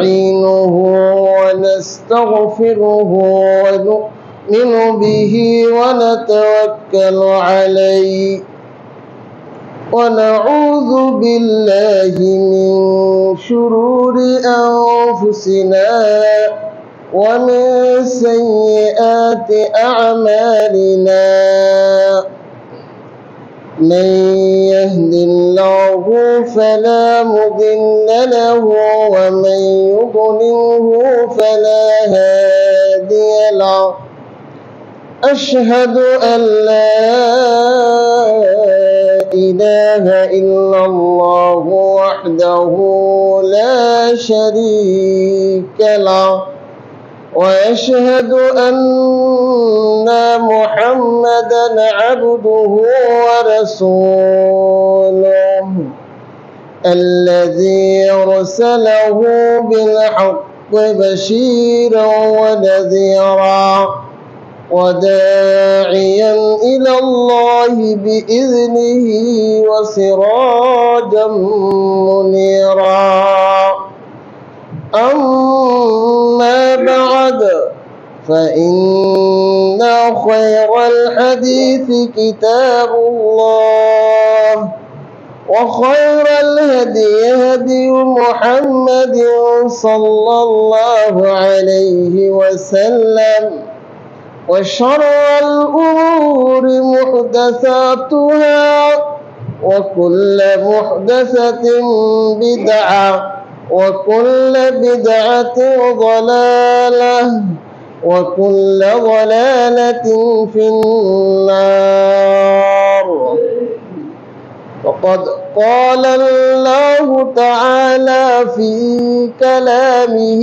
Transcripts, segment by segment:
ونستعينه ونستغفره ونؤمن به ونتوكل عليه ونعوذ بالله من شرور أنفسنا ومن سيئات أعمالنا من يهد الله فلا مضل له ومن يضلله فلا هادي له أشهد أن لا إله إلا الله وحده لا شريك له وأشهد أن محمدا عبده ورسوله الذي أرسله بالحق بشيرا ونذيرا وداعيا إلى الله بإذنه وسراجا منيرا أما بعد فإن خير الحديث كتاب الله وخير الهدي هدي محمد صلى الله عليه وسلم وشر الأمور محدثاتها وكل محدثة بدعة وكل بدعة ضلالة وكل ضلالة في النار. وقد قال الله تعالى في كلامه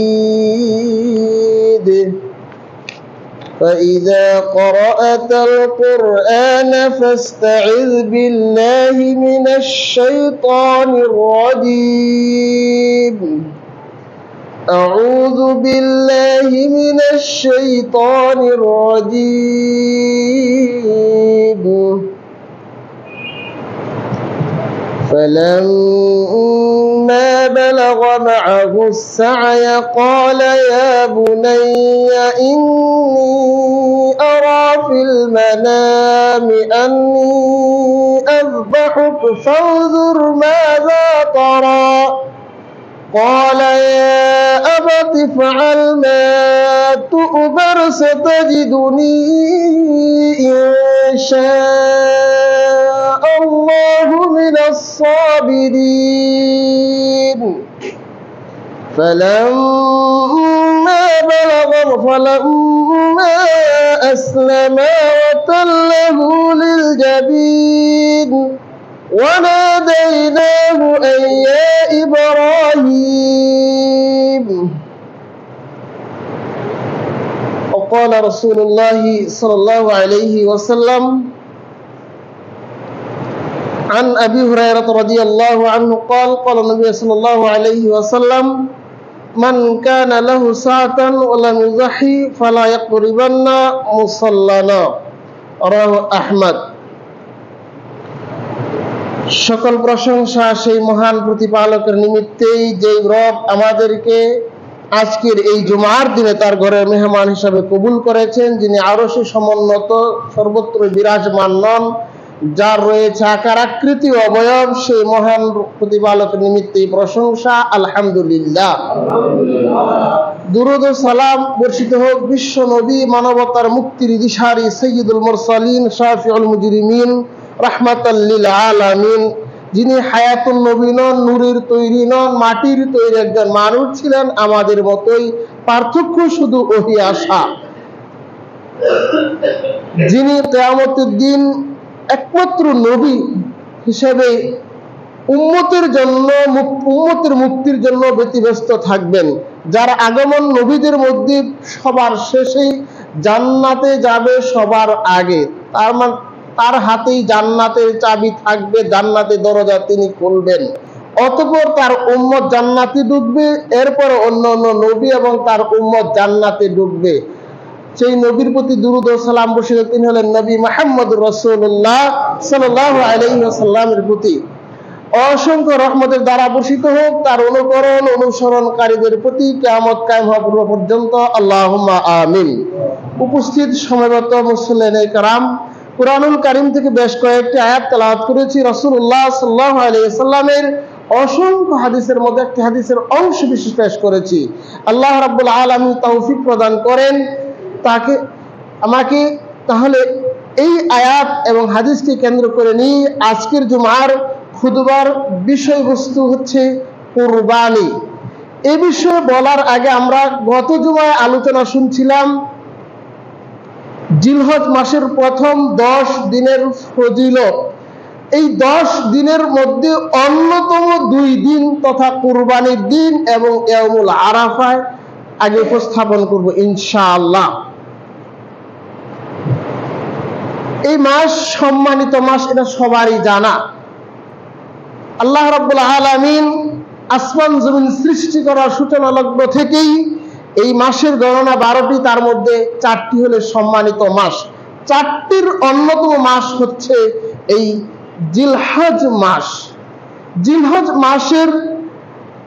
المجيد فإذا قرأت القرآن فاستعذ بالله من الشيطان الرجيم أعوذ بالله من الشيطان الرجيم فلما بلغ معه السعي قال يا بني إني أرى في المنام أني أذبحك فانظر ماذا ترى قال يا أبت افعل ما تؤمر ستجدني إن شاء الله من الصابرين فلما أسلما وتله للجبين وناديناه أن يا إبراهيم وقال رسول الله صلى الله عليه وسلم عن أبي هريرة رضي الله عنه قال قال النبي صلى الله عليه وسلم من كان له ساعة ولم يضحي فلا يقربن مصلنا رواه أحمد। সকল প্রশংসা সেই মহান প্রতিপালকের নিমিত্তেই যে রব আমাদেরকে আজকের এই জুমার দিনে তার ঘরের মেহমান হিসাবে কবুল করেছেন, যিনি আরশে সমুন্নত সর্বত্র বিরাজমান নন, যার রয়েছে আকার আকৃতি ও অবয়ব, সেই মহান প্রতিপালকের নিমিত্তেই প্রশংসা। আলহামদুলিল্লাহ। দুরূদ ও সালাম বর্ষিত হোক বিশ্ব নবী, মানবতার মুক্তির দিশারি সাইয়্যিদুল মুরসালিন শাফিউল মুজরিমিন রাহমাতাল লিল আলামিন, যিনি হায়াতুন নবী নন, নূরের তৈরি নন, মাটির তৈরি একজন মানুষ ছিলেন আমাদের মতোই, পার্থক্য শুধু ওহী আসা। যিনি কিয়ামতের দিন একমাত্র নবী হিসেবে উম্মতের মুক্তির জন্য ব্যতিব্যস্ত থাকবেন, যার আগমন নবীদের মধ্যে সবার শেষেই জান্নাতে যাবে সবার আগে, তার হাতেই জান্নাতের চাবি থাকবে, জান্নাতের দরজা তিনি খুলবেন। অতঃপর তার উম্মত জান্নাতে ঢুকবে, এরপর অন্য অন্য নবী এবং তার উম্মত জান্নাতে ঢুকবে। সেই নবীর প্রতি দুরূদ ও সালাম বর্ষিত তিনি হলেন নবী মুহাম্মদুর রাসূলুল্লাহ সাল্লাল্লাহু আলাইহি ওয়াসাল্লামের প্রতি। অসংখ্য রহমতের দ্বারা বর্ষিত হোক তার অনুকরণ অনুসরণকারীদের প্রতি কিয়ামত কায়েম হওয়া পর্যন্ত, আল্লাহুম্মা আমিন। উপস্থিত সমবেত মুসলিম کرام, কুরআনুল কারীম থেকে বেশ কয়েকটি আয়াত তেলাওয়াত করেছি। রাসূলুল্লাহ সাল্লাল্লাহু আলাইহি ওয়াসাল্লামের অসংখ্য হাদিসের মধ্যে একটি হাদিসের অংশ বিশেষ পেশ করেছি। আল্লাহ রাব্বুল আলামিন তৌফিক প্রদান করেন আমাকে, তাহলে এই আয়াত এবং হাদিসকে কেন্দ্র করে নিয়ে আজকের জুমার খুতবার বিষয়বস্তু হচ্ছে কুরবানি। এই বিষয়ে বলার আগে আমরা গত জুমায় আলোচনা শুনছিলাম জিলহজ মাসের প্রথম 10 দিনের ফজিলত। এই 10 দিনের মধ্যে অন্যতম 2 দিন তথা কুরবানির দিন এবং ইয়াউমুল আরাফায় আগে উপস্থাপন করব ইনশাআল্লাহ। এই মাস সম্মানিত মাস, এটা সবারই জানা। আল্লাহ রাব্বুল আলামিন আসমান জমিন সৃষ্টি করার সূচনা লগ্ন থেকেই এই মাসের গণনা 12টি, তার মধ্যে 4টি হলো সম্মানিত মাস। 4টির অন্যতম মাস হচ্ছে এই জিলহজ মাস। জিলহজ মাসের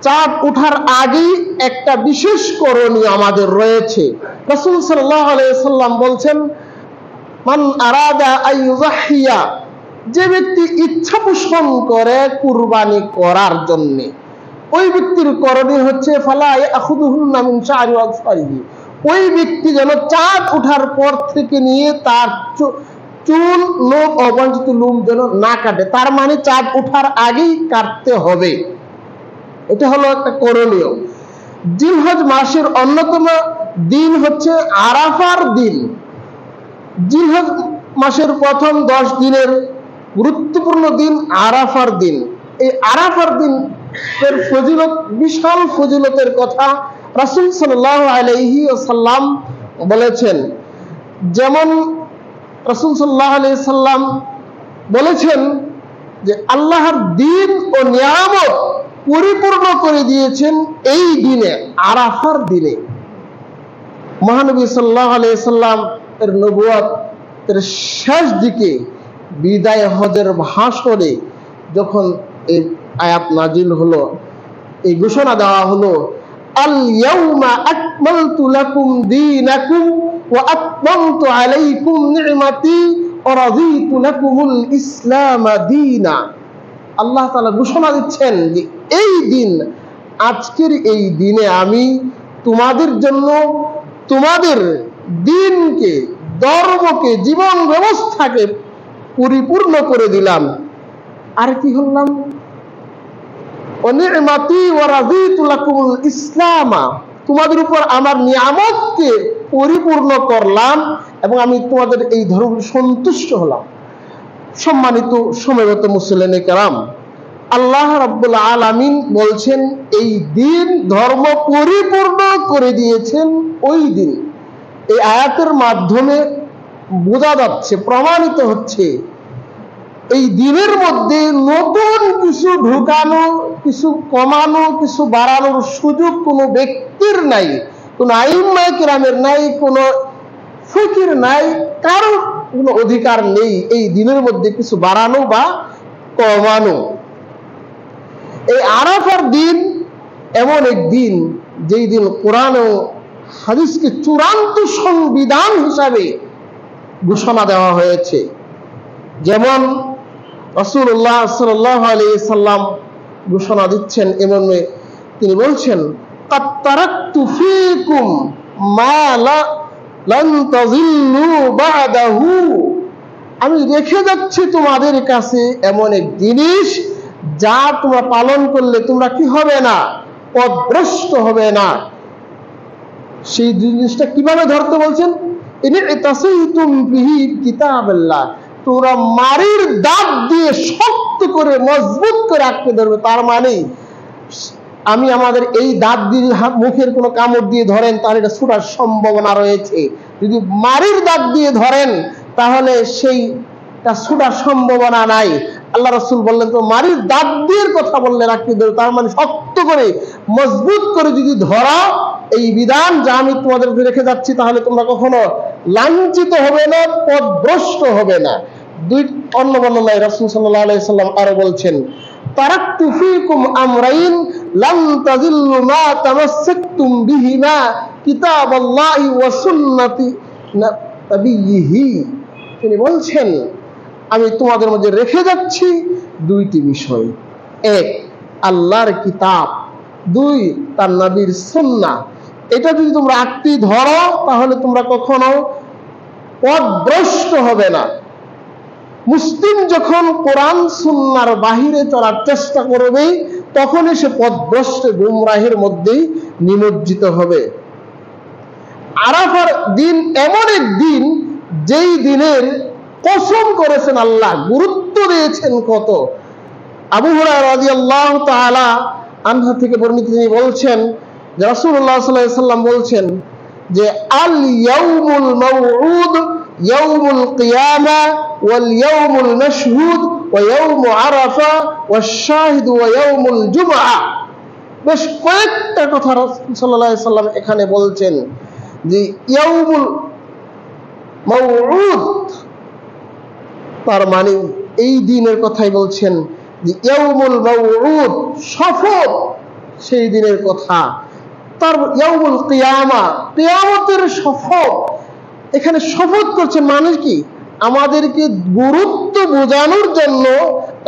চাঁদ ওঠার আগেই একটা বিশেষ করণীয় আমাদের রয়েছে। রাসূল সাল্লাল্লাহু আলাইহি ওয়াসাল্লাম বলছেন, মান আরাদা আইয়ুযাহিয়া, যে ব্যক্তি ইচ্ছা পোষণ করে কুরবানি করার জন্য, ওই ব্যক্তির করণীয় হচ্ছে ফালা ইয়াখুযুহুন্না মিন শা'রি ওয়াজফারিহি, ওই ব্যক্তি যেন চাঁদ ওঠার পর থেকে নিয়ে তার চুল লোম অবাঞ্ছিত লোম যেন না কাটে, তার মানে চাঁদ ওঠার আগেই কাটতে হবে। এটা হলো একটা করণীয়। জিলহজ মাসের অন্যতম দিন হচ্ছে আরাফার দিন। জিলহজ মাসের প্রথম 10 দিনের গুরুত্বপূর্ণ দিন আরাফার দিন। এই আরাফার দিন এর ফজিলত, বিশাল ফজিলতের কথা রাসূল সাল্লাল্লাহু আলাইহি ওয়াসাল্লাম বলেছেন। যেমন রাসূল সাল্লাল্লাহু আলাইহি ওয়াসাল্লাম বলেছেন যে আল্লাহর দিন ও নিয়ামত পরিপূর্ণ করে দিয়েছেন এই দিনে, আরাফার দিনে। মহানবী সাল্লাল্লাহু আলাইহি ওয়াসাল্লাম এর নবুয়তের শেষ দিকে বিদায় হজের ভাষণে যখন এই আয়াত নাজিল হলো, এই ঘোষণা দেওয়া হলো, আল ইয়াউমা আকমালতু লাকুম দীনাকুম ওয়া আতমামতু আলাইকুম নি'মাতি ওয়া রাদিতু লাকুমুল ইসলাম দীনা। আল্লাহ তাআলা ঘোষণা দিচ্ছেন যে এই দিন, আজকের এই দিনে আমি তোমাদের জন্য তোমাদের দিনকে, ধর্মকে, জীবন ব্যবস্থাকে পরিপূর্ণ করে দিলাম। আর কি হলাম? নি'মাতি ওয়া রাদিতু লাকুমুল ইসলাম, তোমাদের উপর আমার নিয়ামতকে পরিপূর্ণ করলাম এবং আমি তোমাদের এই ধর্ম সন্তুষ্ট হলাম। সম্মানিত সমবেত মুসলিম کرام, আল্লাহ রাব্বুল আলামিন বলছেন এই দিন ধর্ম পরিপূর্ণ করে দিয়েছেন ওই দিন। এই আয়াতের মাধ্যমে বোঝা যাচ্ছে, প্রমাণিত হচ্ছে এই দিনের মধ্যে নতুন কিছু ঢুকানো, কিছু কমানো, কিছু বাড়ানোর সুযোগ কোনো ব্যক্তির নাই, কোনো আইম্মায়ে কেরামের নাই, কোনো ফকির নাই, কারো কোনো অধিকার নেই এই দিনের মধ্যে কিছু বাড়ানো বা কমানো। এই আরাফার দিন এমন এক দিন যেই দিন কোরআন ও হাদিসকে চূড়ান্ত সংবিধান হিসাবে ঘোষণা দেওয়া হয়েছে। যেমন রাসূলুল্লাহ সাল্লাল্লাহু আলাইহি সাল্লাম ঘোষণা দিচ্ছেন, এমন তিনি বলছেন, কাদ তারাকতু ফীকুম মা লান তাযিল্লু বা'দাহু, আমি রেখে যাচ্ছি তোমাদের কাছে এমন এক জিনিস যা তোমরা পালন করলে তোমরা কি হবে না? পথভ্রষ্ট হবে না। সেই জিনিসটা কিভাবে ধরতে বলছেন? ইতাসাইতুম বিহি কিতাবাল্লাহ, তোমরা মারির দাঁত দিয়ে শক্ত করে মজবুত করে আঁকড়ে ধরবে। তার মানে আমি আমাদের এই দাঁত দিয়ে মুখের কোনো কামড় দিয়ে ধরেন তাহলে এটা ছুটার সম্ভাবনা রয়েছে। যদি মারির দাঁত দিয়ে ধরেন তাহলে সেইটা ছুটার সম্ভাবনা নাই। আল্লাহ রাসূল বললেন তো মারির দাঁত দিয়ে কথা বললে আঁকড়ে ধরবে, তার মানে শক্ত করে মজবুত করে যদি ধরা এই বিধান যা আমি তোমাদের রেখে যাচ্ছি, তাহলে তোমরা কখনো লাঞ্ছিত হবে না, পথভ্রষ্ট হবে না। দুই অন্য বর্ণনায় রাসূল সাল্লাল্লাহু আলাইহি সাল্লাম আরো বলছেন, তারাকতু ফীকুম আমরাইন লান তাযিল্লু মা তামাসসাকতুম বিহিমা কিতাবাল্লাহি ওয়া সুন্নতি নবিয়্যিহি। তিনি বলছেন আমি তোমাদের মধ্যে রেখে যাচ্ছি দুইটি বিষয়, এক আল্লাহর কিতাব, দুই তার নবীর সুন্নাহ। এটা যদি তোমরা আঁকড়ে ধরো তাহলে তোমরা কখনো পথভ্রষ্ট হবে না। মুসলিম যখন কোরআন সুন্নাহর বাহিরে চলার চেষ্টা করবে তখনই সে পথভ্রষ্ট গুমরাহের মধ্যেই নিমজ্জিত হবে। আরাফার দিন এমন এক দিন যেই দিনের কসম করেছেন আল্লাহ, গুরুত্ব দিয়েছেন কত। আবু হুরায়রা রাদিয়াল্লাহু তাআলা আনহু থেকে বর্ণিত, তিনি বলছেন যে রাসূলুল্লাহ সাল্লাল্লাহু আলাইহি ওয়াসাল্লাম বলছেন যে আল ইয়াউমুল মাউউদ ইয়াউমুল কিয়ামা ওয়াল ইয়াউমুল মাশহুদ ওয়া ইয়াউমু আরাফা ওয়াশ শাহিদ ওয়া ইয়াউমুল জুমআ। বেশ কয়েকটা কথা রাসূল সাল্লাল্লাহু আলাইহি ওয়াসাল্লাম এখানে বলছেন যে ইয়াউমুল মাউউদ, তার মানে এই দিনের কথাই বলছেন যে ইয়াউমুল মাউউদ শপথ, সেই দিনের কথা। তার ইয়াউমুল কিয়ামা, কিয়ামতের শপথ। এখানে শপথ করছেন মানে কি, আমাদেরকে গুরুত্ব বোঝানোর জন্য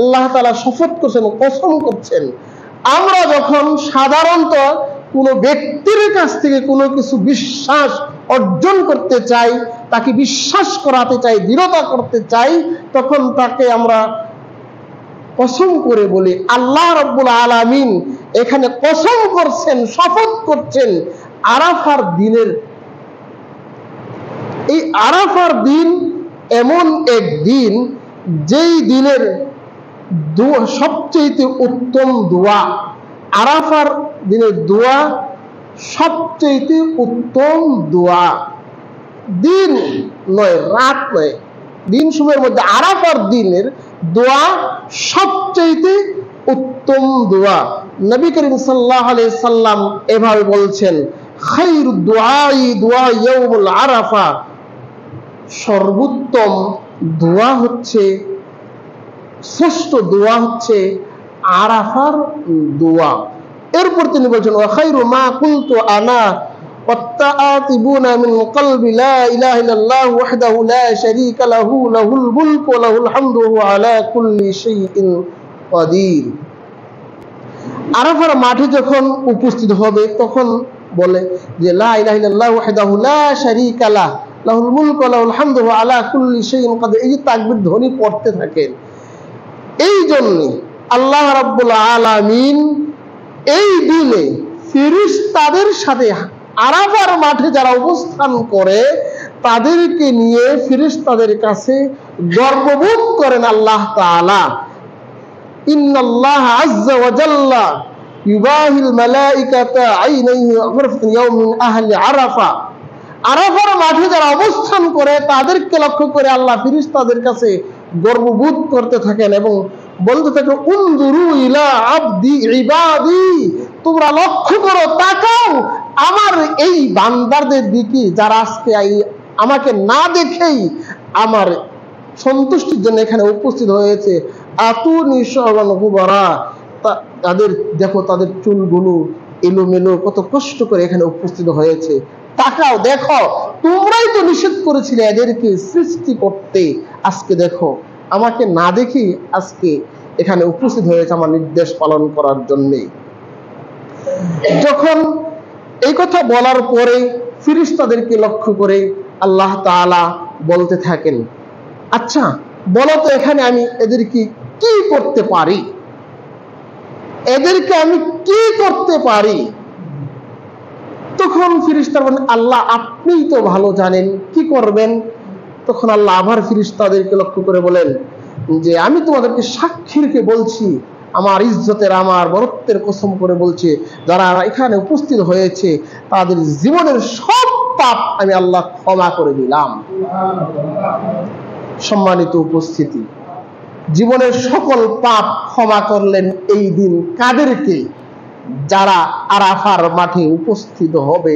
আল্লাহ তাআলা শপথ করছেন, কসম করছেন। আমরা যখন সাধারণত কোনো ব্যক্তির কাছ থেকে কোনো কিছু বিশ্বাস অর্জন করতে চাই, তাকে বিশ্বাস করাতে চাই, দৃঢ়তা করতে চাই, তখন তাকে আমরা কসম করে বলি। আল্লাহ রাব্বুল আলামিন এখানে কসম করছেন, শপথ করছেন আরাফার দিনের। এই আরাফার দিন এমন এক দিন যেই দিনের সবচেয়ে উত্তম দোয়া, আরাফার দিনের দোয়া সবচেয়ে উত্তম দোয়া। দিন নয়, রাত নয়, দিন সময়ের মধ্যে আরাফার দিনের দোয়া সবচেয়ে উত্তম দোয়া। নবী করিম সাল্লাল্লাহু আলাইহি সাল্লাম এভাবে বলছেন, খায়রুদ দুআই দুআ ইয়াউমুল আরাফা, সর্বোত্তম দোয়া হচ্ছে, শ্রেষ্ঠ দোয়া হচ্ছে আরাফার দোয়া। এরপর তিনি বলছেন ওয়া খায়রু মা কুলতু আনা ওয়াত্তাআতিবুনা মিন কলবি লা ইলাহা ইল্লাল্লাহু ওয়াহদাহু লা শারীকা লাহু লাহুল মুলকু ওয়া লাহুল হামদু ওয়া হুয়া আলা কুল্লি শাইইন কাদির। আরাফার মাঠে যখন উপস্থিত হবে তখন বলে যে লা ইলাহা ইল্লাল্লাহু ওয়াহদাহু লা শারীকা লাহু লাহুল মুলকু ওয়া লাহুল হামদু ওয়া আলা কুল্লি শাইইন কাদির। এই যে তাকবীর ধ্বনি পড়তে থাকেন। এই জন্য আল্লাহ রাব্বুল আলামিন এই দিনে ফেরেশতাদের সাথে আরাফার মাঠে যারা অবস্থান করে তাদেরকে নিয়ে ফেরেশতাদের কাছে গর্ববোধ করেন আল্লাহ তাআলা। ইন্নাল্লাহা আযজা ওয়া জাল্লা ইউবাহিল মালাইকাতা আইনাইহি গরফাতান ইয়াউমিন আহলি আরাফা। আরাফার মাঠে যারা অবস্থান করে তাদেরকে লক্ষ্য করে আল্লাহ ফেরেশতাদের কাছে গর্ববোধ করতে থাকেন এবং বলতে থাকেন উনজুরু ইলা আবদি ইবাদি, তোমরা লক্ষ্য করো, তাকাও আমার এই বান্দাদের দিকে যারা আজকে আমাকে না দেখেই আমার সন্তুষ্টির জন্য এখানে উপস্থিত হয়েছে। আতুনি শাবান গুবারা, তাদের দেখো, তাদের চুলগুলো এলোমেলো, কত কষ্ট করে এখানে উপস্থিত হয়েছে। তাকাও, দেখো, তোমরাই তো নিষেধ করেছিলে এদেরকে সৃষ্টি করতে, আজকে দেখো আমাকে না দেখি আজকে এখানে উপস্থিত হয়েছে আমার নির্দেশ পালন করার জন্য। যখন এই কথা বলার পরে ফেরেশতাদেরকে লক্ষ্য করে আল্লাহ তাআলা বলতে থাকেন, আচ্ছা বলো তো এখানে আমি এদেরকে কি করতে পারি, এদেরকে আমি কি করতে পারি? তখন ফেরেশতারা বলেন, আল্লাহ আপনিই তো ভালো জানেন কি করবেন। তখন আল্লাহ আবার ফেরেশতাদেরকে লক্ষ্য করে বলেন যে আমি তোমাদেরকে সাক্ষী রেখে বলছি, আমার ইজ্জতের, আমার বরত্বের কসম করে বলছে, যারা এখানে উপস্থিত হয়েছে তাদের জীবনের সব পাপ আমি আল্লাহ ক্ষমা করে দিলাম। সম্মানিত উপস্থিতি, জীবনের সকল পাপ ক্ষমা করলেন এই দিন কাদেরকে? যারা আরাফার মাঠে উপস্থিত হবে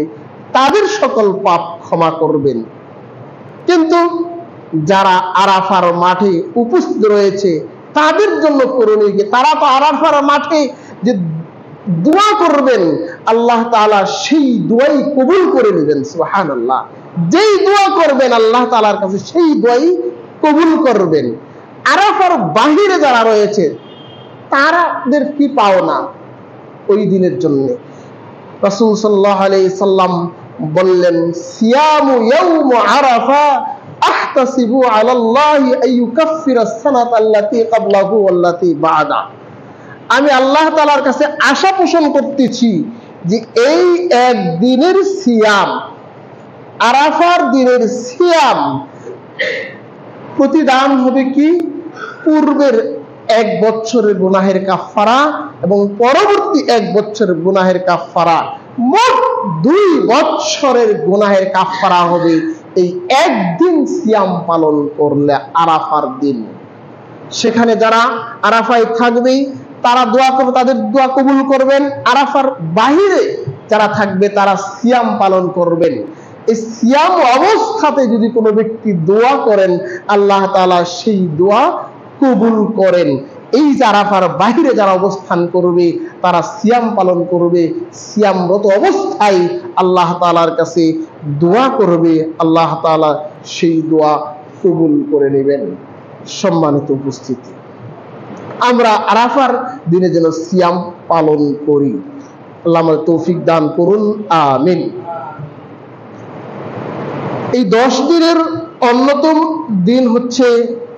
তাদের সকল পাপ ক্ষমা করবেন। কিন্তু যারা আরাফার মাঠে উপস্থিত রয়েছে তাদের জন্য করণীয় কি? তারা তো আরাফার মাঠে যে দোয়া করবেন, আল্লাহ তাআলা সেই দোয়াই কবুল করে নেবেন। সুবহানাল্লাহ। যেই দোয়া করবেন আল্লাহ তাআলার কাছে সেই দোয়াই কবুল করবেন। আরাফার বাহিরে যারা রয়েছে তাদের কি পাওনা ওই দিনের জন্য? রাসূল সাল্লাল্লাহু আলাইহি সাল্লাম বললেন, সিয়ামু ইয়াউম আরাফা আহতাসিবু আলাল্লাহি আইয়ুকাফফিরা আস-সানাতা আল্লাতী ক্বাবলাহু ওয়াল্লাতী বা'দা। আমি আল্লাহ তাআলার কাছে আশা পোষণ করতেছি যে এই একদিনের সিয়াম, আরাফার দিনের সিয়াম প্রতিদান হবে কি? পূর্বের 1 বছরের গুনাহের কাফফারা এবং পরবর্তী 1 বছরের গুনাহের কাফফারা, মোট 2 বছরের গুনাহের কাফফারা হবে এই একদিন সিয়াম পালন করলে, আরাফার দিন। সেখানে যারা আরাফায় থাকবে তারা দোয়া করবে, তাদের দোয়া কবুল করবেন। আরাফার বাহিরে যারা থাকবে তারা সিয়াম পালন করবেন। এই সিয়াম অবস্থাতে যদি কোনো ব্যক্তি দোয়া করেন আল্লাহ তাআলা সেই দোয়া কবুল করেন। এই যে আরাফার বাহিরে যারা অবস্থান করবে তারা সিয়াম পালন করবে, সিয়ামরত অবস্থায় আল্লাহ তাআলার কাছে দোয়া করবে, আল্লাহ তাআলা সেই দোয়া কবুল করে নেবেন। সম্মানিত উপস্থিতি, আমরা আরাফার দিনে যেন সিয়াম পালন করি। আল্লাহ আমাদের তৌফিক দান করুন, আমিন। এই 10 দিনের অন্যতম দিন হচ্ছে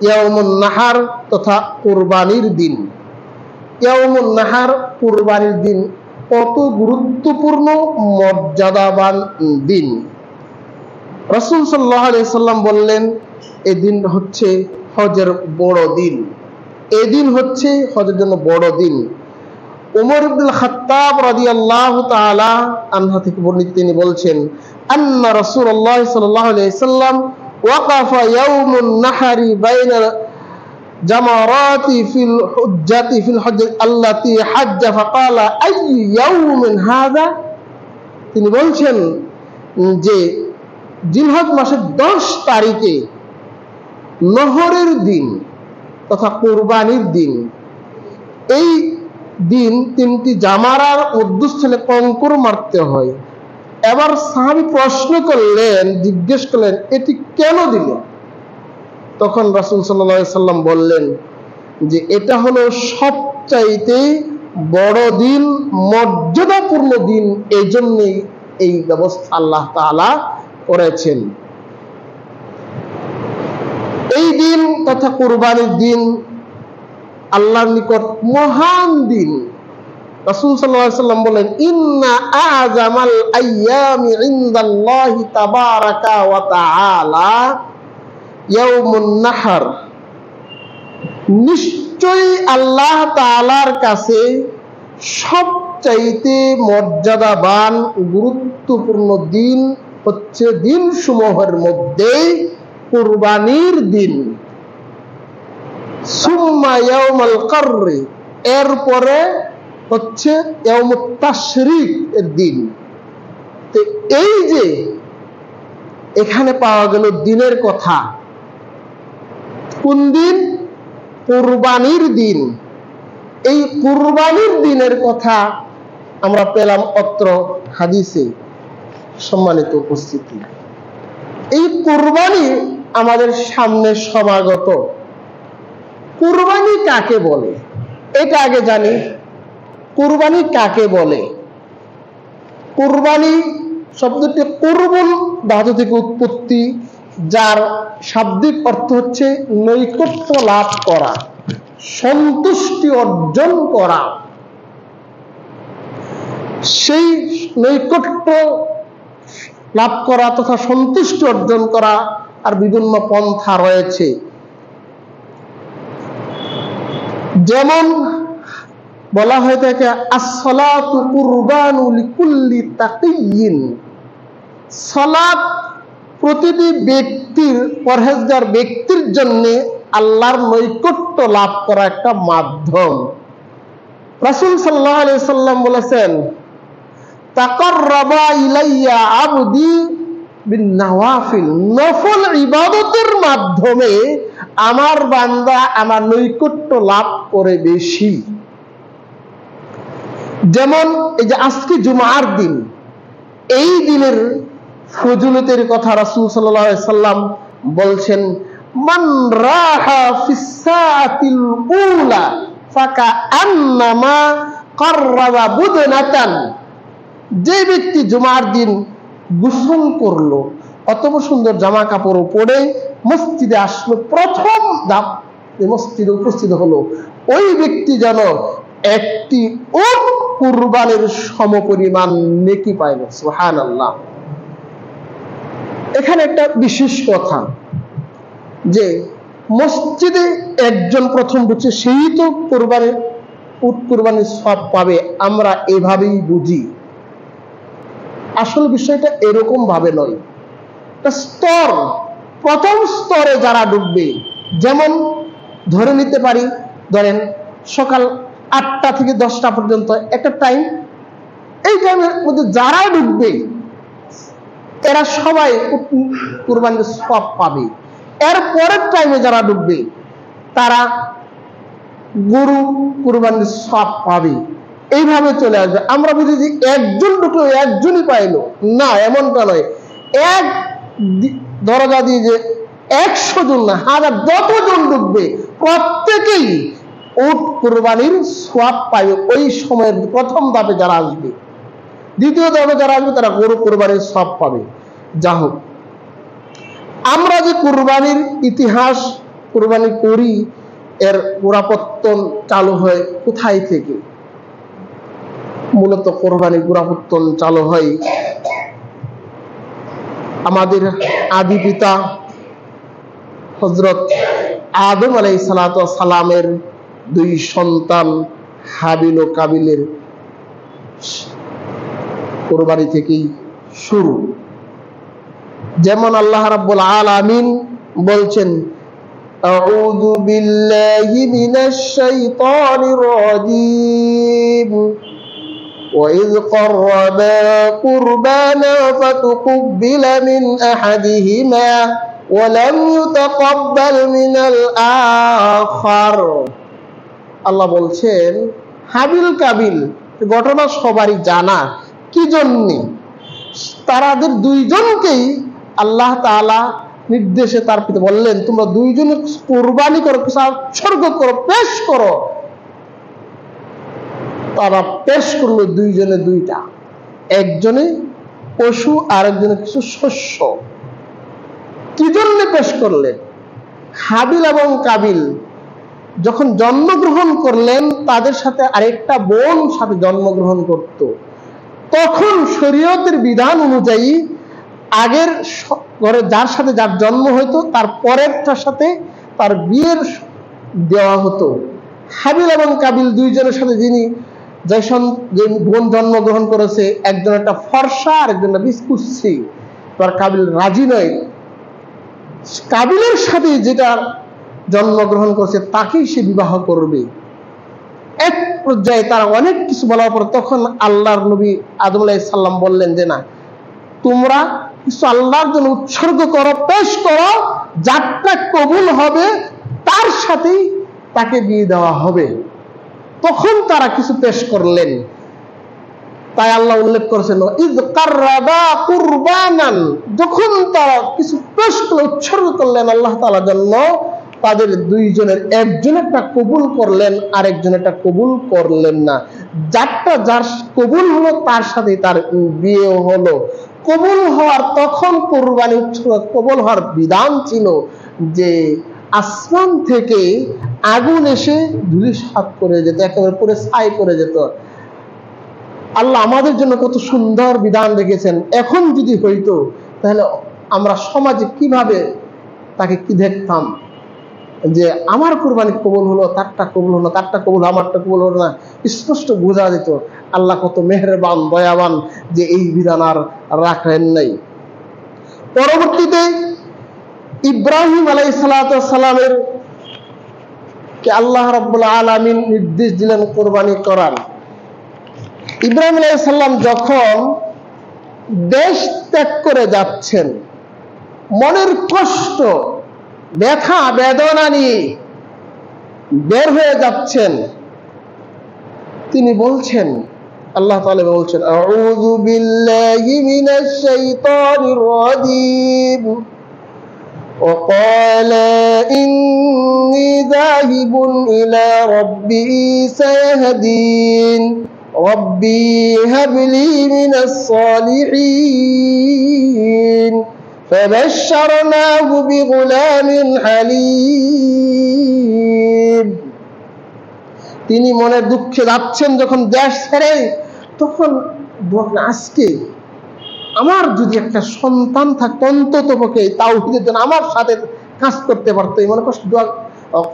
ইয়াউমুন নাহার তথা কুরবানির দিন। ইয়াউমুন নাহার, কুরবানির দিন কত গুরুত্বপূর্ণ মর্যাদাবান দিন। রাসূল সাল্লাল্লাহু আলাইহি সাল্লাম বললেন, এই দিন হচ্ছে হজের বড় দিন। এই দিন হচ্ছে হজের জন্য বড় দিন। উমর ইবনুল খাত্তাব রাদিয়াল্লাহু তাআলা আনহু থেকে বর্ণিত, তিনি বলছেন, আন্না রাসূলুল্লাহ সাল্লাল্লাহু আলাইহি সাল্লাম ওয়াকাফা ইয়াউমুন নাহরি বাইনা জামারাতি ফিল হুজ্জাতি ফিল হজ্জ আল্লাতী হাজ্জা ফাকালা আইয়ু ইয়াউমিন হাযা। তিনি বলছেন যে জিলহজ মাসের 10 তারিখে নহরের দিন তথা কুরবানির দিন, এই দিন 3টি জামারার মধ্যস্থলে কঙ্কর মারতে হয়। এবার সাহাবী প্রশ্ন করলেন, জিজ্ঞেস করলেন, এটি কেন দিলেন? তখন রাসূল সাল্লাল্লাহু আলাইহি সাল্লাম বললেন যে এটা হলো সবচাইতে বড় দিন, মর্যাদাপূর্ণ দিন, এই জন্যই এই ব্যবস্থা আল্লাহ তাআলা করেছেন। এই দিন তথা কুরবানির দিন আল্লাহর নিকট মহান দিন। রাসূল সাল্লাল্লাহু আলাইহি সাল্লাম বলেন, ইন্না আ'জামাল আইয়ামি ইনদাল্লাহি তাবারাকা ওয়া তাআলা ইয়াউমুন নাহর। নিশ্চয়ই আল্লাহ তাআলার কাছে সবচাইতে মর্যাদাবান গুরুত্বপূর্ণ দিন হচ্ছে দিন সমূহের মধ্যে কুরবানির দিন। সুম্মা ইয়াউমুল কররি, এরপরে হচ্ছে ইয়াউমুত তাশরিক এর দিন। তো এই যে এখানে পাওয়া গেল দিনের কথা, কোন দিন? কুরবানির দিন। এই কুরবানির দিনের কথা আমরা পেলাম অত্র হাদিসে। সম্মানিত উপস্থিতি, এই কুরবানি আমাদের সামনে সমাগত। কুরবানি কাকে বলে এটা আগে জানি। কুরবানি কাকে বলে? কুরবানি শব্দটি কুরবুন ধাতু থেকে উৎপত্তি, যার শাব্দিক অর্থ হচ্ছে নৈকট্য লাভ করা, সন্তুষ্টি অর্জন করা। সেই নৈকট্য লাভ করা তথা সন্তুষ্টি অর্জন করা আর বিভিন্ন পন্থা রয়েছে। যেমন বলা হয়ে থাকে, as-salatu qurbanu likulli taqiyyin। সালাত প্রতিটি ব্যক্তির, পরহেজগার ব্যক্তির জন্য আল্লাহর নৈকট্য লাভ করা একটা মাধ্যম। রাসূল সাল্লাল্লাহু আলাইহি সাল্লাম বলেছেন, তাকাররাবা ইলাইয়া আবদি বিন নওয়াফিল। নফল ইবাদতের মাধ্যমে আমার বান্দা আমার নৈকট্য লাভ করে বেশি। যেমন এই যে আজকে জুমার দিন, এই দিনের ফজিলতের কথা রাসূল সাল্লাল্লাহু আলাইহি সাল্লাম বলছেন, মান রাহা ফিস সাআতিল উলা ফাকাআন্নামা কাররাবা বুদনাতান। যে ব্যক্তি জুমার দিন গোসল করলো, অতঃপর সুন্দর জামা কাপড় পরে মসজিদে আসলো, প্রথম ধাপ মসজিদে উপস্থিত হলো, ওই ব্যক্তি যেন একটি উট কুরবানির সমপরিমাণ নেকি পাইল। সুবহানাল্লাহ। এখানে একটা বিশেষ কথা যে মসজিদে একজন প্রথম ঢুকছে, সেই তো কুরবানির উট কুরবানির সওয়াব পাবে, আমরা এভাবেই বুঝি। আসল বিষয়টা এরকম ভাবে নয়। স্তর, প্রথম স্তরে যারা ঢুকবে, যেমন ধরে নিতে পারি, ধরেন সকাল 8টা থেকে 10টা পর্যন্ত একটা টাইম, এই টাইমের মধ্যে যারা ঢুকবে এরা সবাই কুরবানির সওয়াব পাবে। এর পরের টাইমে যারা ঢুকবে তারা গরু কুরবানির সওয়াব পাবে। এইভাবে চলে আসবে। আমরা বুঝি যে একজন ঢুকলো একজনই পাইলো, না, এমনটা নয়। এক দরজা দিয়ে যে 100 জন না, 1000 যতজন ঢুকবে প্রত্যেকেই উট কুরবানির সওয়াব পাবে ওই সময়ের প্রথম ধাপে যারা আসবে। দ্বিতীয় ধাপে যারা আসবে তারা গরু কুরবানির সওয়াব পাবে। যা হোক, আমরা যে কুরবানির ইতিহাস কুরবানি করি, এর গোড়াপত্তন চালু হয় কোথায় থেকে? মূলত কোরবানির গোড়াপত্তন চালু হয় আমাদের আদি পিতা হযরত আদম আলাইহিস সালাতু ওয়াস সালামের 2 সন্তান হাবিল ও কাবিলের কোরবানি থেকেই শুরু। যেমন আল্লাহ রাব্বুল আলামিন বলছেন, আউযু বিল্লাহি মিনাশ শাইতানির রাজীম وإذ قربا قربانا فتقبل من أحدهما ولم يتقبل من الآخر। আল্লাহ বলছেন, হাবিল কাবিল ঘটনা সবারই জানা। কি জন্য? তাদের দুইজনকেই আল্লাহ তাআলা নির্দেশে তার পিতা বললেন, তোমরা দুইজনে কুরবানি করো, কিছু উৎসর্গ করো, পেশ করো। তারা পেশ করলো দুইজনে দুইটা, একজনে পশু আর একজনে কিছু শস্য। কি জন্য পেশ করলেন? হাবিল এবং কাবিল যখন জন্মগ্রহণ করলেন, তাদের সাথে আরেকটা বোন সাথে জন্মগ্রহণ করত। তখন শরীয়তের বিধান অনুযায়ী আগের ঘরে যার সাথে যার জন্ম হইতো, তার পরেরটার সাথে তার বিয়ের দেওয়া হতো। হাবিল এবং কাবিল দুইজনের সাথে যিনি যে বোন জন্মগ্রহণ করেছে, একজন একটা ফর্সা আর একজন বিস্কুসি, তার কাবিল রাজি নয়। কাবিলের সাথে যেটা জন্মগ্রহণ করেছে তাকেই সে বিবাহ করবে। এক পর্যায়ে তারা অনেক কিছু বলার পর তখন আল্লাহর নবী আদম আলাইহিস সালাম বললেন যে, না, তোমরা কিছু আল্লাহর জন্য উৎসর্গ করো, পেশ করো, যারটা কবুল হবে তার সাথেই তাকে বিয়ে দেওয়া হবে। তখন তারা কিছু পেশ করলেন। তাই আল্লাহ উল্লেখ করেছেন, ইয কাররাবা কুরবানান, যখন তারা কিছু পেশ করে উৎসর্গ করলেন আল্লাহ তাআলার জন্য, তাদের দুইজনের একজনেরটা কবুল করলেন আর একজনেরটা কবুল করলেন না। যারটা যার কবুল হলো তার সাথে তার বিয়ে হলো। কবুল হওয়ার তখন কুরবানি উৎসর্গ কবুল হওয়ার বিধান ছিল যে আসমান থেকে আগুন এসে ধূলিসাৎ করে যেত, একেবারে পুরো ছাই করে যেত। আল্লাহ আমাদের জন্য কত সুন্দর বিধান রেখেছেন। এখন যদি হইতো তাহলে আমরা সমাজে কিভাবে তাকে কি দেখতাম যে আমার কুরবানি কবুল হলো, তারটা কবুল হলো, তারটা কবুল, আমারটা কবুল হলো না। স্পষ্ট বোঝা যেত আল্লাহ কত মেহেরবান, দয়াবান যে এই বিধান আর রাখেন নাই। পরবর্তীতে ইব্রাহিম আলাইহিস সালাতু ওয়াস সালামের কে আল্লাহ রাব্বুল আলামিন নির্দেশ দিলেন কুরবানি করার। ইব্রাহিম আলাইহিস সালাম যখন দেশ ত্যাগ করে যাচ্ছেন, মনের কষ্ট ব্যথা বেদনা নিয়ে বের হয়ে যাচ্ছেন, তিনি বলছেন, আল্লাহ তাআলা বলছেন, আউযু বিল্লাহি মিনাশ শাইতানির রাজীম ওয়া ক্বালা ইন্নী যাহিবুন ইলা রাব্বি সায়াহদিন রাব্বি হাবলি মিনাস সালিহিন ফাবাশশারনাহু বিগুলামিন হালিম। তিনি মনের দুঃখে যাচ্ছেন যখন দেশ ছেড়ে, তখন আজকে আমার যদি একটা সন্তান থাকতো, অন্তত পক্ষে তাওহীদের জন্য আমার সাথে কাজ করতে পারতো, এই মনে কষ্ট দোয়া।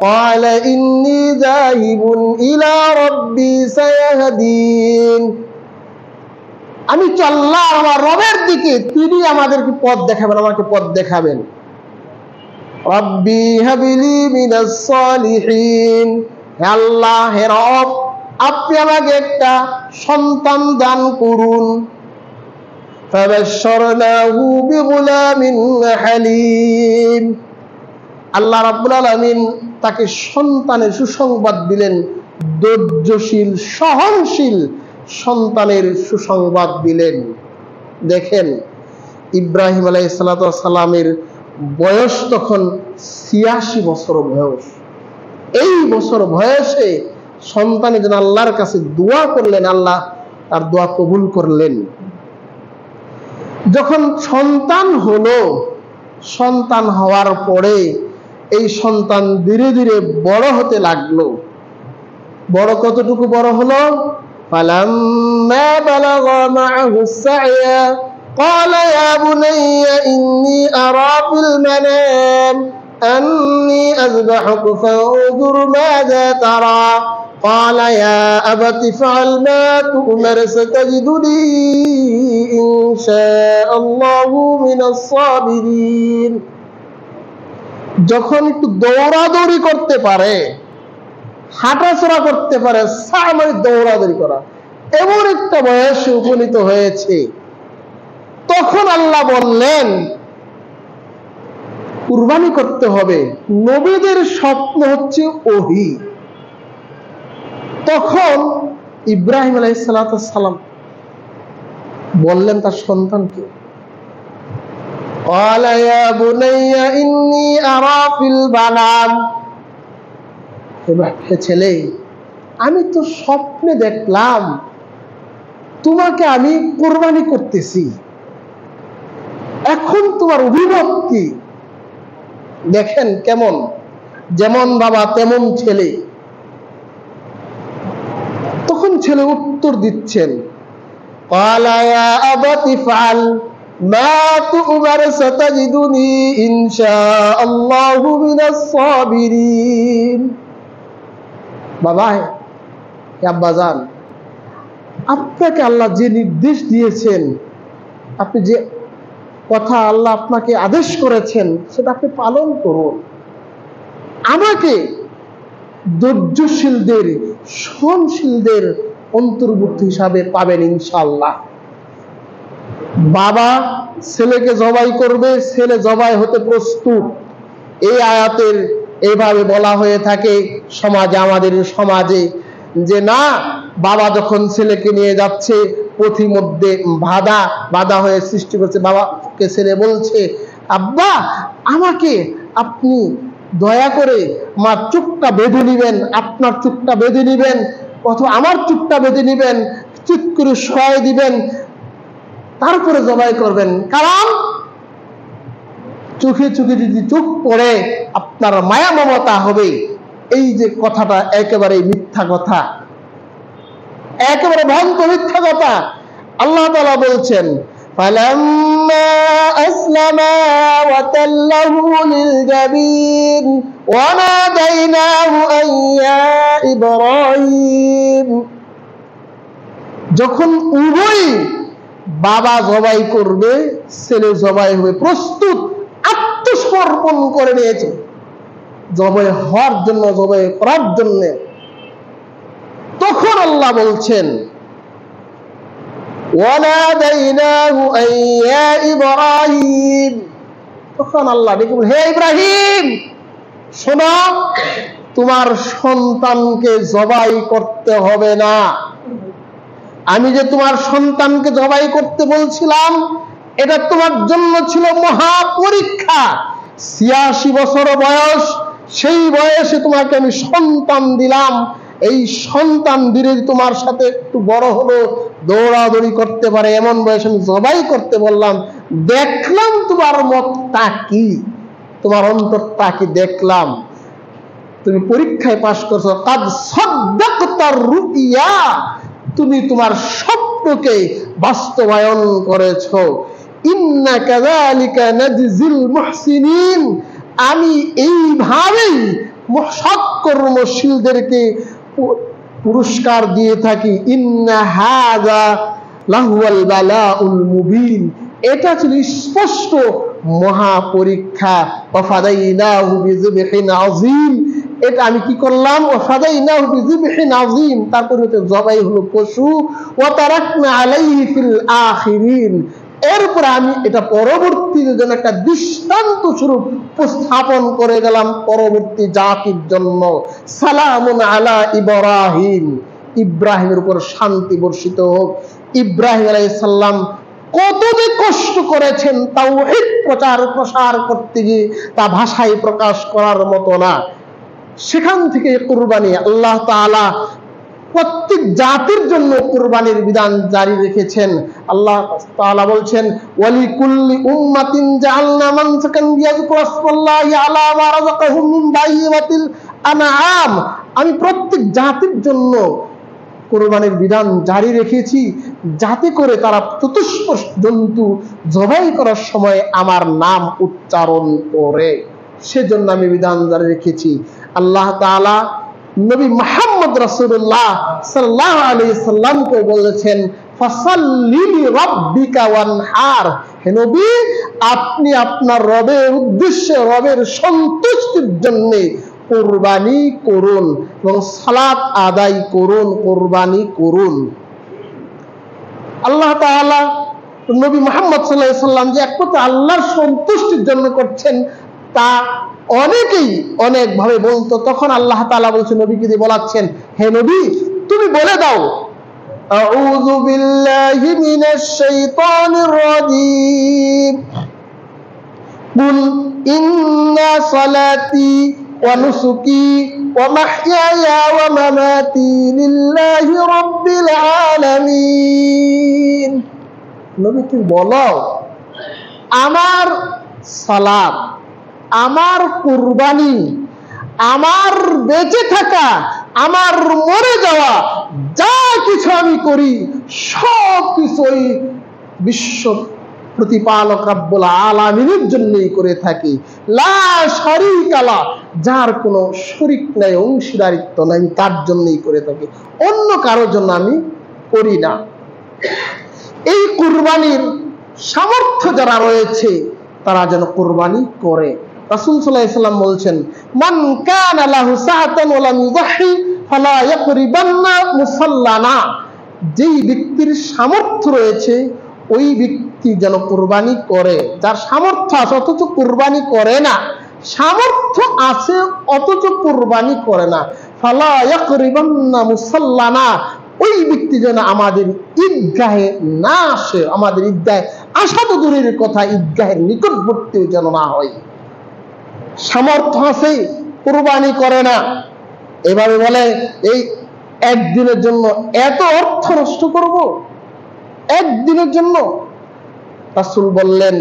ক্বালা ইন্নী যাহিবুন ইলা রাব্বি সায়াহদিন, আমি চললাম আমার রবের দিকে, তিনি আমাদেরকে পথ দেখাবেন, আমাকে পথ দেখাবেন। রাব্বি হাবলি মিনাস সালিহিন, হে আল্লাহ, হে রব, আপনি আমাকে একটা সন্তান দান করুন। ফাবাশশারনাহু বিগুলামিন হালিম, আল্লাহ রাব্বুল আলামিন তাকে সন্তানের সুসংবাদ দিলেন, ধৈর্যশীল সহনশীল সন্তানের সুসংবাদ দিলেন। দেখেন, ইব্রাহিম আলাইহিস সালাতু ওয়াস সালামের বয়স তখন ৮৬ বছর বয়স। এই বছর বয়সে সন্তানের জন্য আল্লাহর কাছে দোয়া করলেন, আল্লাহ তার দোয়া কবুল করলেন। যখন সন্তান হলো, সন্তান হওয়ার পরে এই সন্তান ধীরে ধীরে বড় হতে লাগলো। বড় কতটুকু বড় হলো? ফালাম্মা বালাগা মা'হুস সা'য়া ক্বালা ইয়া বুনাইয়া ইন্নী আরা ফিল মানাম আন্নী আযবাহুকা ফানজুর মাযা তারা ক্বালা ইয়া আবাতি ফা'আল মা তু'মার সাতাজিদুনি ইনশাআল্লাহু মিনাস সাবিরিন। যখন একটু দৌড়াদৌড়ি করতে পারে, হাঁটাচলা করতে পারে, মানে দৌড়াদৌড়ি করা, এমন একটা বয়সে উপনীত হয়েছে, তখন আল্লাহ বললেন কুরবানি করতে হবে। নবীদের স্বপ্ন হচ্ছে ওহী। তখন ইব্রাহিম আলাইহিস সালাতু ওয়াস সালাম বললেন তার সন্তানকে, ক্বালা ইয়া বুনাইয়া ইন্নী আরা ফিল মানাম, হে ছেলে, আমি তো স্বপ্নে দেখলাম তোমাকে আমি কুরবানি করতেছি, এখন তোমার অভিমত কি? দেখেন কেমন, যেমন বাবা তেমন ছেলে। তখন ছেলে উত্তর দিচ্ছেন, ক্বালা ইয়া আবাতি ফা'আল মা তু'মার সাতাজিদুনি ইনশাআল্লাহু মিনাস সাবিরিন। বাবা, আব্বাজান, আপনাকে আল্লাহ যে নির্দেশ দিয়েছেন, আপনি যে কথা আল্লাহ আপনাকে আদেশ করেছেন, সেটা আপনি পালন করুন। আমাকে ধৈর্যশীলদের সহনশীলদের অন্তর্ভুক্ত হিসাবে পাবেন ইনশাআল্লাহ। বাবা ছেলেকে জবাই করবে, ছেলে জবাই হতে প্রস্তুত। এই আয়াতের এইভাবে বলা হয়ে থাকে সমাজে, আমাদের সমাজে, যে না, বাবা যখন ছেলেকে নিয়ে যাচ্ছে, পথিমধ্যে বাধা হয়ে সৃষ্টি করছে, বাবাকে ছেলে বলছে, আব্বা, আমাকে আপনি দয়া করে আমার চুপটা বেঁধে নিবেন, আপনার চুপটা বেঁধে নিবেন, অথবা আমার চুপটা বেঁধে নিবেন, চিৎ করে শোয়াই দিবেন, তারপরে জবাই করবেন, কারণ চোখে চোখে যদি চোখ পড়ে আপনার মায়া মমতা হবে। এই যে কথাটা একেবারে মিথ্যা কথা, একেবারে ভয়ঙ্কর মিথ্যা কথা। আল্লাহ তাআলা বলছেন, ফালাম্মা আসলামা ওয়া তাল্লাহু লিল জাবিন ওয়া নাদাইনাহু আন ইয়া ইব্রাহিম। যখন উভয় বাবা জবাই করবে, ছেলে জবাই হবে, প্রস্তুত, আত্মসমর্পণ করে নিয়েছে জবাই হওয়ার জন্য, জবাই করার জন্য, তখন আল্লাহ বলছেন, ওয়ানাদাইনাহু আন ইয়া ইব্রাহিম, তখন আল্লাহ ডেকে বলেন, হে ইব্রাহিম, শোনো, তোমার সন্তানকে জবাই করতে হবে না। আমি যে তোমার সন্তানকে জবাই করতে বলছিলাম, এটা তোমার জন্য ছিল মহা পরীক্ষা। ৮৬ বছর বয়স, সেই বয়সে তোমাকে আমি সন্তান দিলাম। এই সন্তান ধীরে তোমার সাথে একটু বড় হলো, দৌড়াদৌড়ি করতে পারে, এমন বয়সে আমি জবাই করতে বললাম। দেখলাম তোমার মতটা কি, তোমার অন্তরটা কি দেখলাম। তুমি পরীক্ষায় পাশ করছো। কাদ সাদ্দাকতার রুইয়া, তুমি তোমার স্বপ্নকে বাস্তবায়ন করেছো। ইন্না কাযালিকা নাজজিল মুহসিনিন, আমি এইভাবেই সৎকর্মশীলদেরকে পুরস্কার দিয়ে থাকি। ইন্না হাযা লাহুয়াল বালাউল মুবিন, এটা ছিল স্পষ্ট মহা পরীক্ষা। ওয়াফাদাইনাহু বিযিবহিন আযীম, এটা আমি কি করলাম? ওয়াফাদাইনাহু বিযিবহিন আযীম, তারপরে তো জবাই হলো পশু। ওয়া তারাকনা আলাইহি ফিল আখিরিন, এরপর আমি এটা পরবর্তীদের জন্য একটা দৃষ্টান্ত স্বরূপ উপস্থাপন করে গেলাম পরবর্তী জাতির জন্য। সালামুন আলা ইব্রাহিম, ইব্রাহিমের উপর শান্তি বর্ষিত হোক। ইব্রাহিম আলাইহিস সালাম কত যে কষ্ট করেছেন তাওহীদ প্রসার করতে গিয়ে, তা ভাষায় প্রকাশ করার মতো না। সেখান থেকে কুরবানি আল্লাহ তাআলা প্রত্যেক জাতির জন্য কুরবানির বিধান জারি রেখেছেন। আল্লাহ তাআলা বলছেন, ওয়ালিকুল্লি উম্মাতিন জাআলনা মানসাকান ইয়াযকুরু আসমাল্লাহি আলা মা রাযাকাহুম মিন বাহিমাতিল আনআম, আমি প্রত্যেক জাতির জন্য কুরবানির বিধান জারি রেখেছি, যাতে করে তারা চতুষ্পদ জন্তু জবাই করার সময় আমার নাম উচ্চারণ করে। সেজন্য আমি বিধান জারি রেখেছি। আল্লাহ তাআলা নবী মুহাম্মদ রাসূলুল্লাহ সাল্লাল্লাহু আলাইহি সাল্লামকে বলেছেন, ফাসাল্লি লিরাব্বিকা ওয়ানহার, হে নবী, আপনি আপনার রবের উদ্দেশ্যে, রবের সন্তুষ্টির জন্য কুরবানি করুন এবং সালাত আদায় করুন, কুরবানি করুন। আল্লাহ তাআলা নবী মুহাম্মদ সাল্লাল্লাহু আলাইহি সাল্লাম যে একমাত্র আল্লাহর সন্তুষ্টির জন্য করছেন, তা অনেকেই অনেক ভাবে বলতো। তখন আল্লাহ তাআলা বলছেন, নবীকে দিয়ে বলাচ্ছেন, হে নবী, তুমি বলে দাও, আউযু বিল্লাহি মিনাশ শাইতানির রাজীম, কুল ইন্না সালাতি ওয়া নুসুকি ওয়া মাহইয়ায়া ওয়া মামাতি লিল্লাহি রাব্বিল আলামিন। নবী তুমি বলো, আমার সালাত, আমার কুরবানি, আমার বেঁচে থাকা, আমার মরে যাওয়া, যা কিছু আমি করি সব কিছুই বিশ্ব প্রতিপালক রব্বুল আলামিনের জন্যই করে থাকি। লা শারীকা লা, যার কোনো শরীক নাই, অংশীদারিত্ব নাই, তার জন্যই করে থাকি, অন্য কারোর জন্য আমি করি না। এই কুরবানির সামর্থ্য যারা রয়েছে তারা যেন কুরবানি করে। রাসূল সাল্লাল্লাহু আলাইহি সাল্লাম বলছেন, মান কানা লাহু সাআতান ওয়া লাম ইউযাহি ফালা ইয়াকরিবান্না মুসাল্লানা, যেই ব্যক্তির সামর্থ্য রয়েছে ওই ব্যক্তি যেন কুরবানি করে। যার সামর্থ্য আছে অথচ কুরবানি করে না, সামর্থ্য আছে অথচ কুরবানি করে না, ফালা ইয়াকরিবান্না মুসাল্লানা, ওই ব্যক্তি যেন আমাদের ঈদগাহে না আসে। আমাদের ঈদগাহে আসা তো দূরের কথা, ঈদগাহের নিকটবর্তীও যেন না হয়। সামর্থ্য আছে, কুরবানি করে না। এভাবে বলে, এই একদিনের জন্য এত অর্থ নষ্ট করব, একদিনের জন্য? রাসূল বললেন,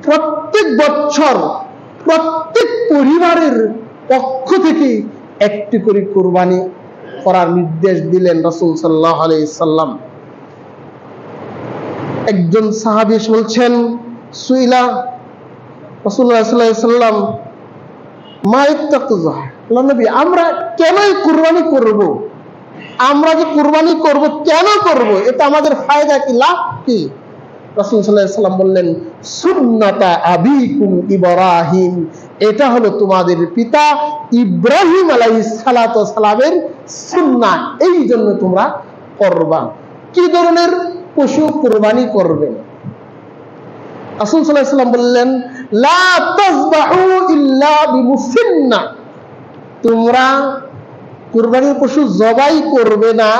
প্রত্যেক বছর প্রত্যেক পরিবারের পক্ষ থেকে একটি করে কুরবানি করার নির্দেশ দিলেন রাসূল সাল্লাল্লাহু আলাইহি সাল্লাম। একজন সাহাবী বলছেন, সুইলা রাসূলুল্লাহ সাল্লাল্লাহু আলাইহি সাল্লাম মা ইত্তাকুযা, আল্লাহর নবী, আমরা কেন কুরবানি করব? আমরা যে কুরবানি করব কেন করব? এটা আমাদের ফায়দা কি, লাভ কি? রাসূল সাল্লাল্লাহু আলাইহি সাল্লাম বললেন, সুন্নাতা আবিকুম ইব্রাহিম, এটা হলো তোমাদের পিতা ইব্রাহিম আলাইহিস সালাতু ওয়াস সালামের সুন্নাহ, এই জন্য তোমরা করবা। কি ধরনের পশু কুরবানি করবে? রাসূল সাল্লাল্লাহু আলাইহি সাল্লাম বললেন, লা তাযবাহু ইল্লা বিমুসিন্না, তোমরা কুরবানির পশু জবাই করবে না,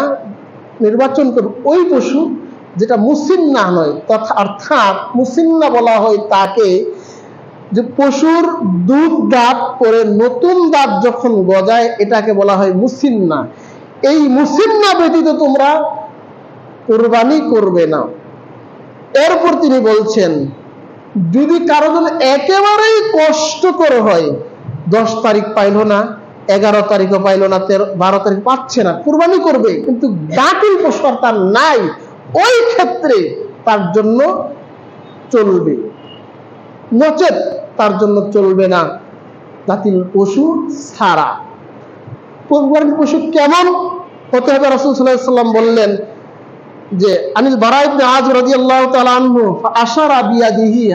নির্বাচন করবে ওই পশু যেটা মুসিন্না নয়। অর্থাৎ মুসিন্না বলা হয় তাকে যে পশুর দুধ দাঁত পরে নতুন দাঁত যখন গজায়, এটাকে বলা হয় মুসিন্না। এই মুসিন্না ব্যতীত তোমরা কুরবানি করবে না। এরপর তিনি বলছেন, যদি কারো জন্য একেবারেই কষ্টকর হয়, 10 তারিখ পাইল না, 11 তারিখও পাইল না, 12 তারিখ পাচ্ছে না, কুরবানি করবে কিন্তু দাঁতিল পশু আর তার নাই, ওই ক্ষেত্রে তার জন্য চলবে, নচেত তার জন্য চলবে না দাঁতিল পশু ছাড়া। কুরবানির পশু কেমন হতে হবে? রাসূল সাল্লাল্লাহু আলাইহি ওয়াসাল্লাম বললেন যে আনিল বারা ইবনে আযিব রাদিয়াল্লাহু তাআলা আনহু ফাআশারা বিয়াদিহি,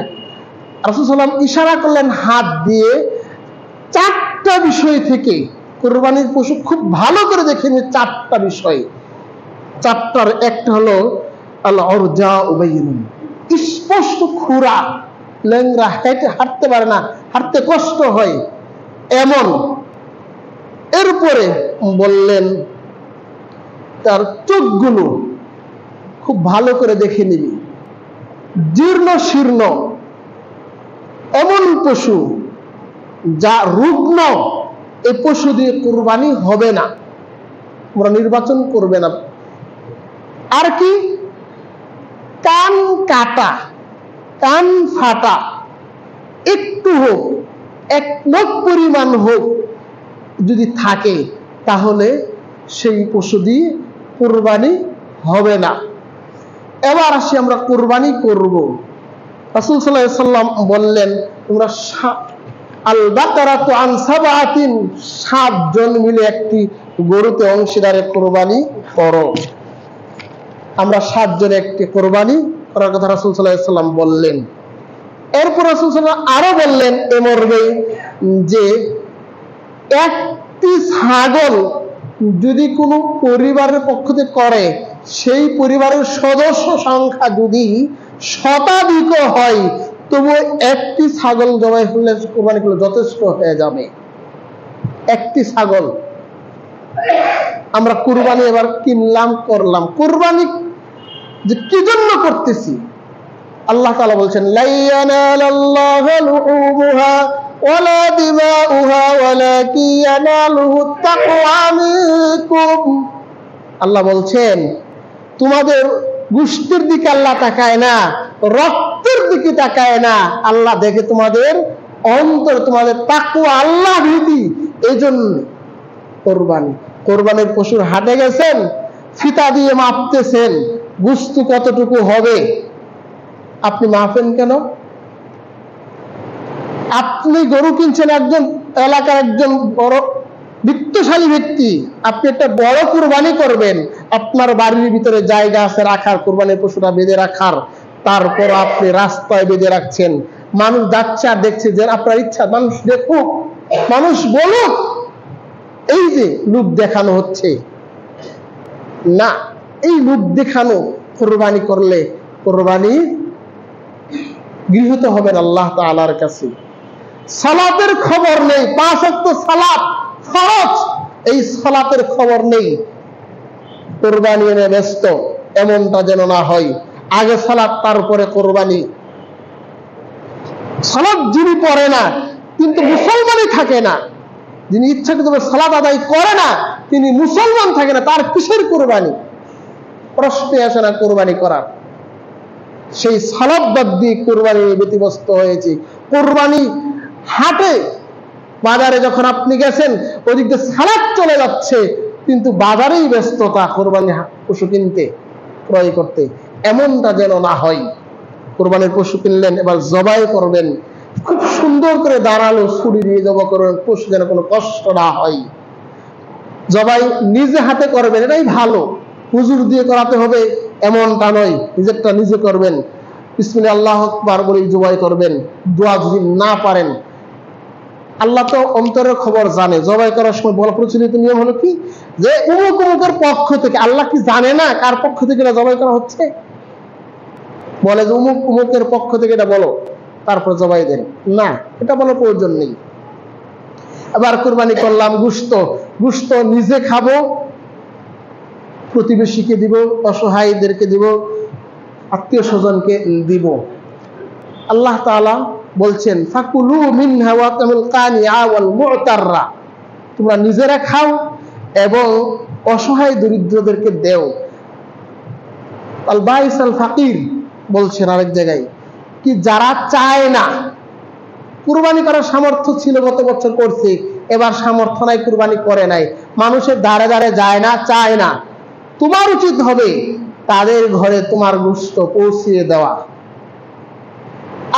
রাসূল সাল্লাল্লাহু আলাইহি ওয়াসাল্লাম ইশারা করলেন হাত দিয়ে 4টা বিষয় থেকে। কুরবানির পশু খুব ভালো করে দেখে নিন 4টা বিষয়। 4টার একটা হলো আল উরজা উবাইনুন, স্পষ্ট খুরা, লেংরা, হাঁটতে পারে না, হাঁটতে কষ্ট হয় এমন। এরপরে বললেন তার চোখগুলো খুব ভালো করে দেখে নিবি, জীর্ণ শীর্ণ এমন পশু যা রুগ্ন, এই পশু দিয়ে কুরবানি হবে না, আমরা নির্বাচন করবে না। আর কি? কান কাটা, কান ফাটা, একটু হোক, 1 নখ পরিমাণ হোক যদি থাকে, তাহলে সেই পশু দিয়ে কুরবানি হবে না। এবার আসি আমরা কুরবানি করব। রাসূল সাল্লাল্লাহু আলাইহি ওয়াসাল্লাম বললেন, তোমরা আল বাকারাতু আন সাবআতিন, 7 জন মিলে একটি গরুতে অংশীদারে কুরবানি করো। আমরা 7 জনে একটি কুরবানি করার কথা রাসূল সাল্লাল্লাহু আলাইহি ওয়াসাল্লাম বললেন। এরপর রাসূল সাল্লাল্লাহু আলাইহি ওয়াসাল্লাম আরো বললেন এ মর্মে যে একটি ছাগল যদি কোনো পরিবারের পক্ষ থেকে করে, সেই পরিবারের সদস্য সংখ্যা যদি শতাধিক হয়, তবু একটি ছাগল জবাই করলে কুরবানি করলে যথেষ্ট হয়ে যাবে। একটি ছাগল আমরা কুরবানি এবার কিনলাম, করলাম। কুরবানি যে কি জন্য করতেছি? আল্লাহ তাআলা বলছেন, লা ইয়ানালাল্লাহু লুহুমুহা ওয়ালা দিমাউহা ওয়ালাকিন ইয়ানালুহু তাকওয়া মিনকুম। আল্লাহ বলছেন, তোমাদের গোশতের দিকে আল্লাহ তাকায় না, রক্তের দিকে তাকায় না, আল্লাহ দেখে তোমাদের অন্তর, তোমাদের তাকওয়া, আল্লাহ ভীতি। এই জন্য কুরবানি। কুরবানির পশুর হাটে গেছেন, ফিতা দিয়ে মাপতেছেন গোশত কতটুকু হবে, আপনি মাপেন কেন? আপনি গরু কিনছেন, একজন এলাকার একজন বড় বিত্তশালী ব্যক্তি, আপনি একটা বড় কুরবানি করবেন, আপনার বাড়ির ভিতরে জায়গা আছে রাখার, কুরবানির পশুটা বেঁধে রাখার, তারপর আপনি রাস্তায় বেঁধে রাখছেন, মানুষ যাচ্ছে আর দেখছে, যে আপনার ইচ্ছা মানুষ দেখুক, মানুষ বলুক, এই যে লোক দেখানো হচ্ছে না, এই লোক দেখানো কুরবানি করলে কুরবানি গৃহীত হবেন আল্লাহ তাআলার কাছে। সালাতের খবর নেই, 5 ওয়াক্ত সালাত ফরজ, এই সালাতের খবর নেই, কুরবানি এনে ব্যস্ত, এমনটা যেন না হয়। আগে সালাত, তারপরে কুরবানি। সালাত যিনি পড়ে না, কিন্তু মুসলমানই থাকে না, যিনি ইচ্ছাকৃতভাবে সালাত আদায় করে না, তিনি মুসলমান থাকে না, তার কিসের কুরবানি? প্রশ্নে আসে না কুরবানি করার। সেই সালাত বাদ দিয়ে কুরবানি ব্যতিব্যস্ত হয়েছে। কুরবানি হাটে বাজারে যখন আপনি গেছেন, ওদিক দিয়ে সালাত চলে যাচ্ছে, কিন্তু বাজারেই ব্যস্ততা কুরবানি পশু কিনতে, ক্রয় করতে। এমনটা যেন না হয়। কুরবানির পশু কিনলেন, এবার জবাই করবেন, খুব সুন্দর করে দাঁড়ালো ছুরি দিয়ে জবাই করবেন, পশু যেন কোনো কষ্ট না হয়। জবাই নিজে হাতে করবেন, এটাই ভালো। হুজুর দিয়ে করাতে হবে এমনটা নয়, নিজেরটা নিজে করবেন, বিসমিল্লাহ আল্লাহু আকবার বলে জবাই করবেন। দোয়া যদি না পারেন, আল্লাহ তো অন্তরের খবর জানে। জবাই করার সময় বলা প্রচলিত নিয়ম হলো কি, যে অমুক অমুকের পক্ষ থেকে, আল্লাহ কি জানে না কার পক্ষ থেকে এটা জবাই করা হচ্ছে? বলে যে অমুক অমুকের পক্ষ থেকে এটা বলো, তারপর জবাই দেন, না, এটা বলার প্রয়োজন নেই। আবার কুরবানি করলাম গোশত নিজে খাবো, প্রতিবেশীকে দিব, অসহায়দেরকে দিব, আত্মীয় স্বজনকে দিব। আল্লাহ তাআলা বলছেন ফাকুলু মিনহা ওয়া তামিল কানিআ ওয়াল মুতাররা, তোমরা নিজেরা খাও এবং অসহায় দরিদ্রদেরকে দেও। আল বাইস আল ফাকির বলছেন আরেক জায়গায় কি, যারা চায় না, কুরবানি করার সামর্থ্য ছিল গত বছর করছে, এবার সামর্থ্য নাই, কুরবানি করে নাই, মানুষের দ্বারে দ্বারে যায় না, চায় না, তোমার উচিত হবে তাদের ঘরে তোমার গোশত পৌঁছিয়ে দেওয়া।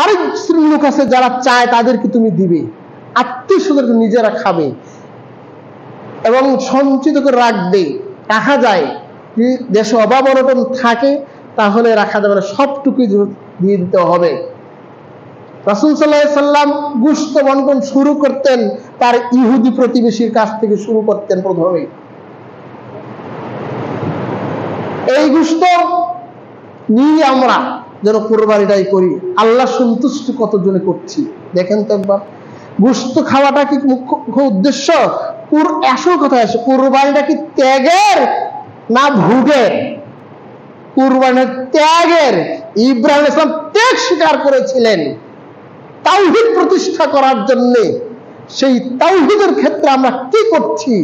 আরেক শ্রেণীর লোক আছে যারা চায়, তাদেরকে তুমি দিবে, আত্মীয় স্বজনকে নিজেরা খাবে এবং সঞ্চিত করে রাখবে। রাখা যায়, দেশে অভাব অনটন থাকে তাহলে রাখা যাবে না, সবটুকুই দিয়ে দিতে হবে। রাসূল সাল্লাল্লাহু আলাইহি সাল্লাম গোশত বন্টন শুরু করতেন তার ইহুদি প্রতিবেশীর কাছ থেকে শুরু করতেন প্রথমে। এই গোশত নিয়ে আমরা যেন কুরবানিটাই করি। আল্লাহ সন্তুষ্টি কতজনে করছি দেখেন তো একবার। গোশত খাওয়াটা কি মুখ্য উদ্দেশ্য? আসল কথা আসে, কুরবানিটা কি ত্যাগের না ভোগের? কুরবানির ত্যাগের। ইব্রাহিম আলাইহিস সালাম ত্যাগ স্বীকার করেছিলেন তাওহীদ প্রতিষ্ঠা করার জন্য। সেই তাওহীদের ক্ষেত্রে আমরা কি করছি?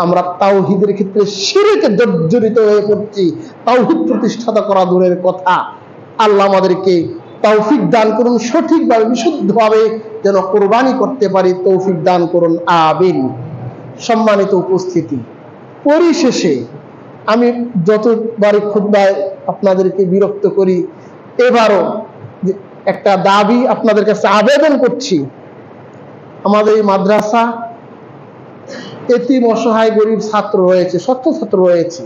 আমরা তাওহীদের ক্ষেত্রে শিরকে জর্জরিত হয়ে পড়ছি। তাওহীদ প্রতিষ্ঠাতা করা দূরের কথা। আল্লাহ আমাদেরকে তৌফিক দান করুন, সঠিকভাবে বিশুদ্ধভাবে যেন কুরবানি করতে পারি, তৌফিক দান করুন, আমিন। সম্মানিত উপস্থিতি, পরিশেষে আমি যতবারই খুতবায় আপনাদেরকে বিরক্ত করি, এবারও একটা দাবি আপনাদের কাছে আবেদন করছি। আমাদের এই মাদ্রাসা এতিম অসহায় গরিব ছাত্র রয়েছে, শত ছাত্র রয়েছে,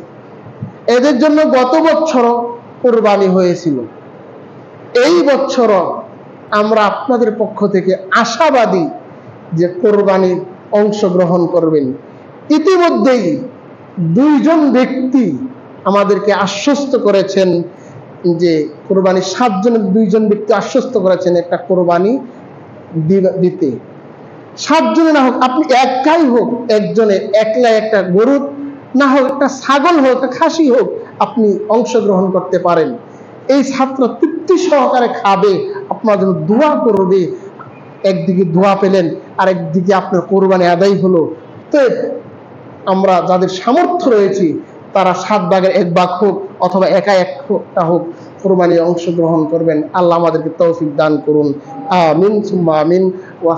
এদের জন্য গত বছরও কুরবানি হয়েছিল। এই বছরও আমরা আপনাদের পক্ষ থেকে আশাবাদী যে কুরবানির অংশগ্রহণ করবেন। ইতিমধ্যেই 2 জন ব্যক্তি আমাদেরকে আশ্বস্ত করেছেন যে কুরবানি, 7 জনের 2 জন ব্যক্তি আশ্বস্ত করেছেন একটা কুরবানি দিতে। 7 জনে না হোক, আপনি একাই হোক, একজনে একলা একটা গরু না হোক, একটা ছাগল হোক, একটা খাসি হোক, আপনি অংশগ্রহণ করতে পারেন। এই ছাত্র তৃপ্তি সহকারে খাবে, আপনার জন্য দোয়া করবে। একদিকে দোয়া পেলেন, আর একদিকে আপনার কুরবানি আদায় হলো। তো আমরা যাদের সামর্থ্য রয়েছে তারা 7 ভাগের 1 ভাগ হোক অথবা একা একটা হোক, কুরবানি অংশগ্রহণ করবেন। আল্লাহ আমাদেরকে তৌফিক দান করুন, আমিন সুম্মা আমিন। ওয়া